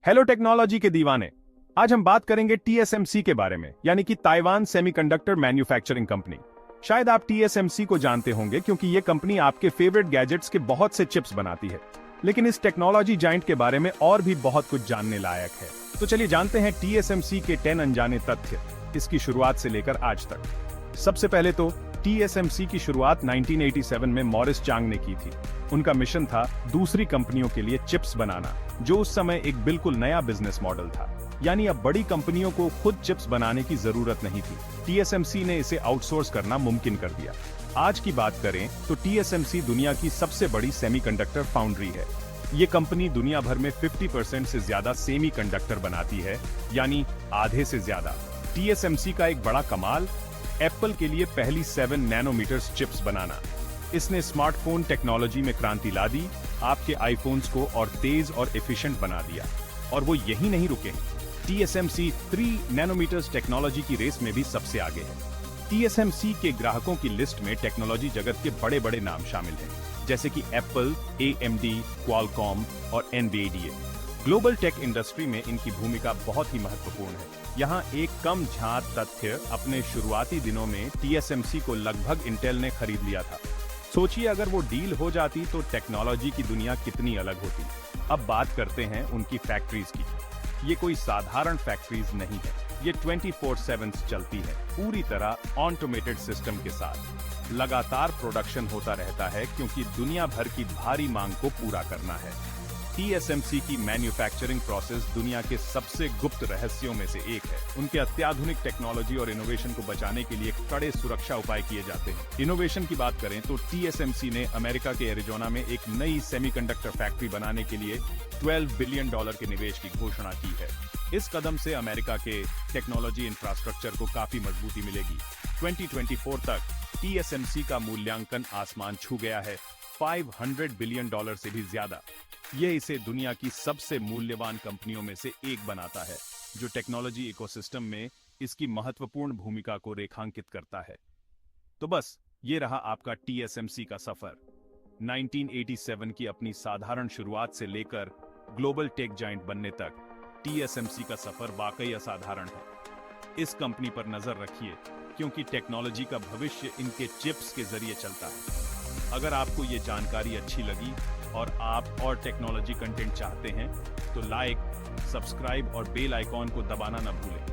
Hello technology के दीवाने। आज हम बात करेंगे टीएसएमसी के बारे में, यानी कि ताइवान सेमीकंडक्टर मैन्युफैक्चरिंग कंपनी। शायद आप टीएसएमसी को जानते होंगे क्योंकि ये कंपनी आपके फेवरेट गैजेट्स के बहुत से चिप्स बनाती है। लेकिन इस टेक्नोलॉजी जाइंट के बारे में और भी बहुत कुछ जानने लायक है। तो चलिए जानते हैं टीएसएमसी के 10 अनजाने तथ्य, इसकी शुरुआत से लेकर आज तक। सबसे पहले तो टीएसएमसी की शुरुआत 1987 में मॉरिस चांग ने की थी। उनका मिशन था दूसरी कंपनियों के लिए चिप्स बनाना, जो उस समय एक बिल्कुल नया बिजनेस मॉडल था। यानी अब बड़ी कंपनियों को खुद चिप्स बनाने की जरूरत नहीं थी। टीएसएमसी ने इसे आउटसोर्स करना मुमकिन कर दिया। आज की बात करें तो टीएसएमसी दुनिया की सबसे बड़ी सेमीकंडक्टर फाउंड्री है। ये कंपनी दुनिया भर में 50% से ज्यादा सेमीकंडक्टर बनाती है, यानी आधे से ज्यादा। टीएसएमसी का एक बड़ा कमाल, एप्पल के लिए पहली 7 नैनोमीटर चिप्स बनाना। इसने स्मार्टफोन टेक्नोलॉजी में क्रांति ला दी, आपके आईफोन्स को और तेज और एफिशिएंट बना दिया। और वो यही नहीं रुके, टीएसएमसी 3 नैनोमीटर टेक्नोलॉजी की रेस में भी सबसे आगे है। टीएसएमसी के ग्राहकों की लिस्ट में टेक्नोलॉजी जगत के बड़े बड़े नाम शामिल हैं, जैसे कि एप्पल, एएमडी, क्वालकॉम और एनवीडिए। ग्लोबल टेक इंडस्ट्री में इनकी भूमिका बहुत ही महत्वपूर्ण है। यहाँ एक कम झांक तथ्य, अपने शुरुआती दिनों में टीएसएमसी को लगभग इंटेल ने खरीद लिया था। सोचिए अगर वो डील हो जाती तो टेक्नोलॉजी की दुनिया कितनी अलग होती। अब बात करते हैं उनकी फैक्ट्रीज की। ये कोई साधारण फैक्ट्रीज नहीं है, ये 24/7 चलती है, पूरी तरह ऑटोमेटेड सिस्टम के साथ। लगातार प्रोडक्शन होता रहता है क्योंकि दुनिया भर की भारी मांग को पूरा करना है। टीएसएमसी की मैन्युफैक्चरिंग प्रोसेस दुनिया के सबसे गुप्त रहस्यों में से एक है। उनके अत्याधुनिक टेक्नोलॉजी और इनोवेशन को बचाने के लिए कड़े सुरक्षा उपाय किए जाते हैं। इनोवेशन की बात करें तो टीएसएमसी ने अमेरिका के एरिजोना में एक नई सेमीकंडक्टर फैक्ट्री बनाने के लिए $12 बिलियन के निवेश की घोषणा की है। इस कदम से अमेरिका के टेक्नोलॉजी इंफ्रास्ट्रक्चर को काफी मजबूती मिलेगी। 2024 तक टीएसएमसी का मूल्यांकन आसमान छू गया है, $500 बिलियन से भी ज्यादा। यह इसे दुनिया की सबसे मूल्यवान कंपनियों में से एक बनाता है, जो टेक्नोलॉजी इकोसिस्टम में इसकी महत्वपूर्ण भूमिका को रेखांकित करता है। तो बस ये रहा आपका टीएसएमसी का सफर। 1987 की अपनी साधारण शुरुआत से लेकर ग्लोबल टेक जाइंट बनने तक टीएसएमसी का सफर वाकई असाधारण है। इस कंपनी पर नजर रखिए, क्योंकि टेक्नोलॉजी का भविष्य इनके चिप्स के जरिए चलता है। अगर आपको ये जानकारी अच्छी लगी और आप और टेक्नोलॉजी कंटेंट चाहते हैं तो लाइक, सब्सक्राइब और बेल आइकॉन को दबाना न भूलें।